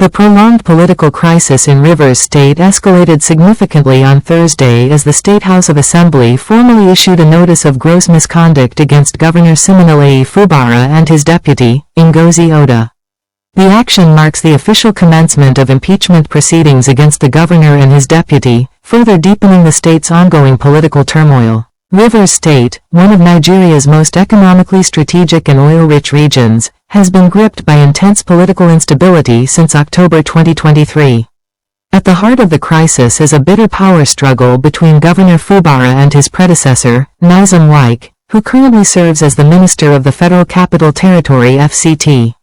The prolonged political crisis in Rivers State escalated significantly on Thursday as the State House of Assembly formally issued a notice of gross misconduct against Governor Siminalayi Fubara and his deputy, Ngozi Oda. The action marks the official commencement of impeachment proceedings against the governor and his deputy, further deepening the state's ongoing political turmoil. Rivers State, one of Nigeria's most economically strategic and oil-rich regions, has been gripped by intense political instability since October 2023. At the heart of the crisis is a bitter power struggle between Governor Fubara and his predecessor, Nyesom Wike, who currently serves as the Minister of the Federal Capital Territory (FCT).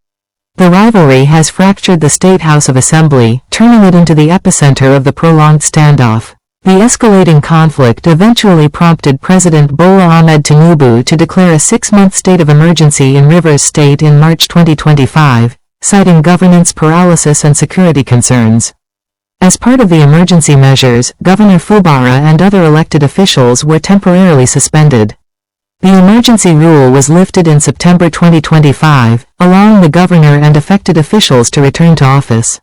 The rivalry has fractured the State House of Assembly, turning it into the epicenter of the prolonged standoff. The escalating conflict eventually prompted President Bola Ahmed Tinubu to declare a 6-month state of emergency in Rivers State in March 2025, citing governance paralysis and security concerns. As part of the emergency measures, Governor Fubara and other elected officials were temporarily suspended. The emergency rule was lifted in September 2025, allowing the governor and affected officials to return to office.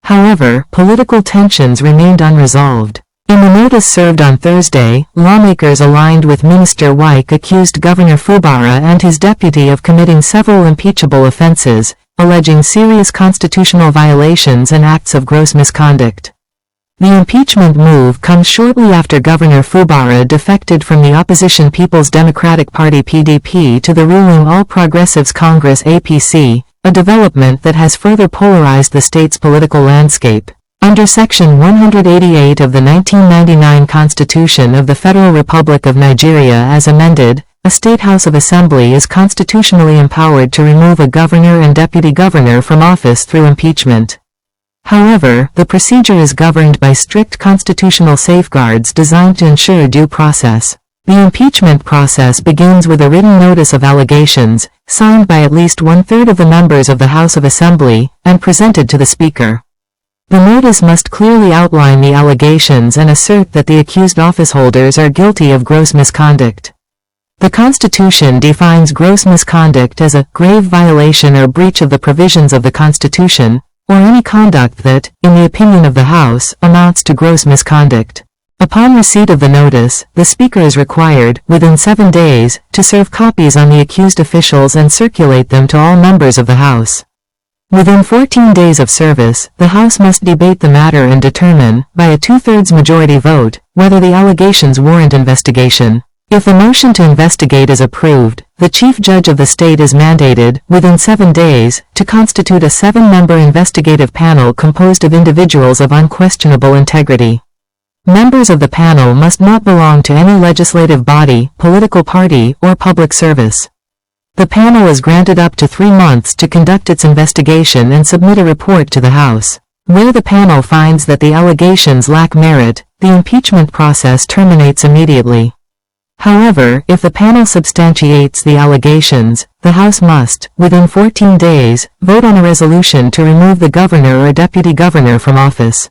However, political tensions remained unresolved. In the notice served on Thursday, lawmakers aligned with Minister Wike accused Governor Fubara and his deputy of committing several impeachable offenses, alleging serious constitutional violations and acts of gross misconduct. The impeachment move comes shortly after Governor Fubara defected from the opposition People's Democratic Party (PDP) to the ruling All Progressives Congress (APC), a development that has further polarized the state's political landscape. Under Section 188 of the 1999 Constitution of the Federal Republic of Nigeria as amended, a State House of Assembly is constitutionally empowered to remove a governor and deputy governor from office through impeachment. However, the procedure is governed by strict constitutional safeguards designed to ensure due process. The impeachment process begins with a written notice of allegations, signed by at least 1/3 of the members of the House of Assembly, and presented to the Speaker. The notice must clearly outline the allegations and assert that the accused officeholders are guilty of gross misconduct. The Constitution defines gross misconduct as a grave violation or breach of the provisions of the Constitution, or any conduct that, in the opinion of the House, amounts to gross misconduct. Upon receipt of the notice, the Speaker is required, within 7 days, to serve copies on the accused officials and circulate them to all members of the House. Within 14 days of service, the House must debate the matter and determine, by a 2/3 majority vote, whether the allegations warrant investigation. If the motion to investigate is approved, the Chief Judge of the state is mandated, within 7 days, to constitute a 7-member investigative panel composed of individuals of unquestionable integrity. Members of the panel must not belong to any legislative body, political party, or public service. The panel is granted up to 3 months to conduct its investigation and submit a report to the House. Where the panel finds that the allegations lack merit, the impeachment process terminates immediately. However, if the panel substantiates the allegations, the House must, within 14 days, vote on a resolution to remove the governor or deputy governor from office.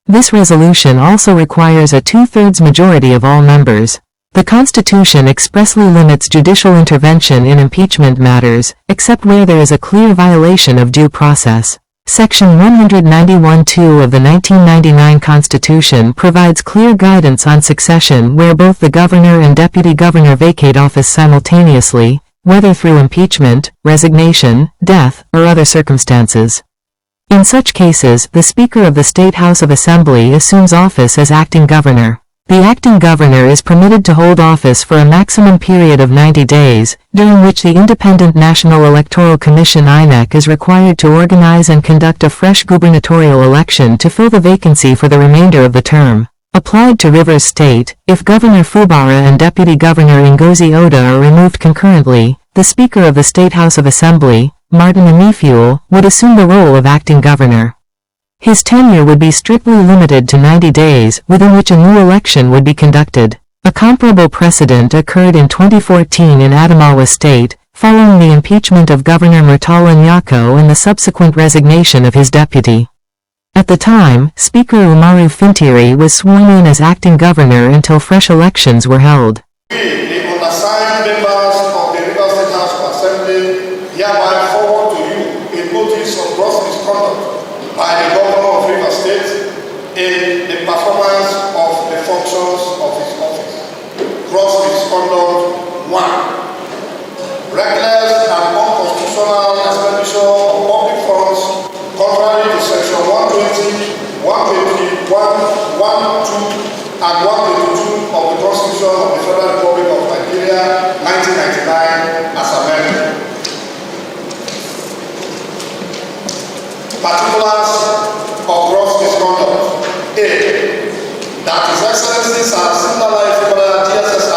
This resolution also requires a 2/3 majority of all members. The Constitution expressly limits judicial intervention in impeachment matters, except where there is a clear violation of due process. Section 191(2) of the 1999 Constitution provides clear guidance on succession where both the governor and deputy governor vacate office simultaneously, whether through impeachment, resignation, death, or other circumstances. In such cases, the Speaker of the State House of Assembly assumes office as acting governor. The acting governor is permitted to hold office for a maximum period of 90 days, during which the Independent National Electoral Commission (INEC) is required to organize and conduct a fresh gubernatorial election to fill the vacancy for the remainder of the term. Applied to Rivers State, if Governor Fubara and Deputy Governor Ngozi Oda are removed concurrently, the Speaker of the State House of Assembly, Martin Emefiele, would assume the role of acting governor. His tenure would be strictly limited to 90 days, within which a new election would be conducted. A comparable precedent occurred in 2014 in Adamawa State, following the impeachment of Governor Murtala Nyako and the subsequent resignation of his deputy. At the time, Speaker Umaru Fintiri was sworn in as acting governor until fresh elections were held. We, the undersigned members of the Rivers State House of Assembly, hereby forward to you a notice of gross misconduct by the Governor of Rivers State in the performance of the functions of his office. Gross misconduct 1. Reckless and unconstitutional expenditure of public funds contrary to section 120, 120, 112, and 122 of the Constitution of the Federal Republic of Nigeria, 1999, as amended. Particulars of gross misconduct. A. That His Excellency Sir Siminalayi Fubara, GSS,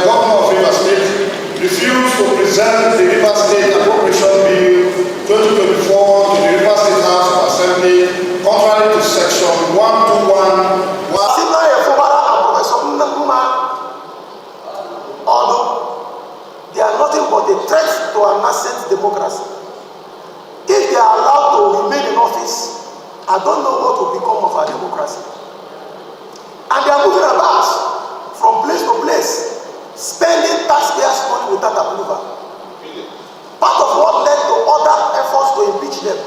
Governor of Rivers State, refused to present the Rivers State Appropriation Bill 2024 to the Rivers State House of Assembly, contrary to section 121. They are nothing but a threat to our nascent democracy. If they are allowed to remain in office, I don't know what will become of our democracy. And they are moving about from place to place, spending taxpayers' money without approval. Part of what led to other efforts to impeach them,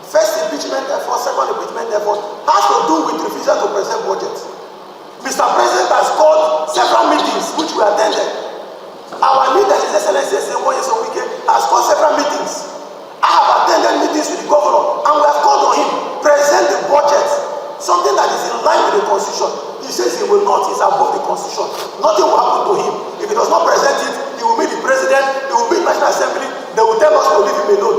first impeachment effort, second impeachment effort, has to do with refusal to present budget. Mr. President has called several meetings which we attended. Our leader, His Excellency Wike, has called several meetings. I have attended meetings with the governor, and we have called on him present the budget, something that is in line with the Constitution. He says he will not, he's above the Constitution. Nothing will happen to him. If he does not present it, he will meet the president, he will meet the National Assembly, they will tell us to leave him alone.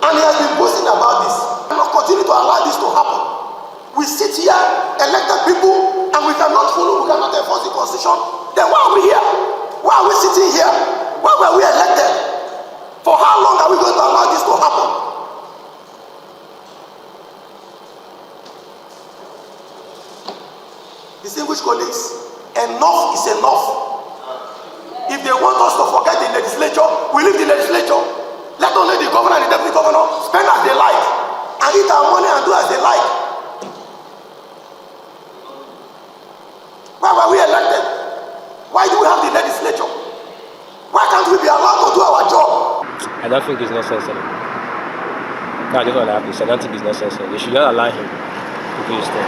And he has been boasting about this. We must continue to allow this to happen. We sit here, elected people, and we cannot follow, we cannot enforce the Constitution. Then why are we here? Why are we sitting here? Why were we elected? For how long are we going to allow this to happen? Distinguished colleagues, enough is enough. If they want us to forget the legislature, we leave the legislature. Let only the governor and the deputy governor spend as they like and eat our money and do as they like. Why were we elected? Why do we have the legislature? Why can't we be allowed to do our job? I don't think it's necessary. No, I just want to have this. I don't think it's necessary. They should not allow him to do his thing.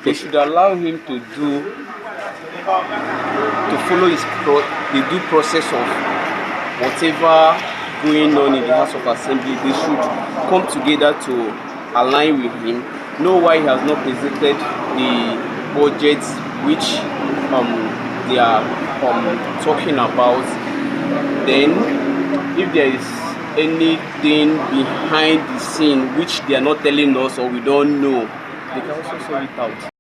They should allow him to follow the due process of whatever going on in the House of Assembly. They should come together to align with him, know why he has not presented the budgets which they are talking about. Then, if there is anything behind the scene which they are not telling us or we don't know, they can also sort it out.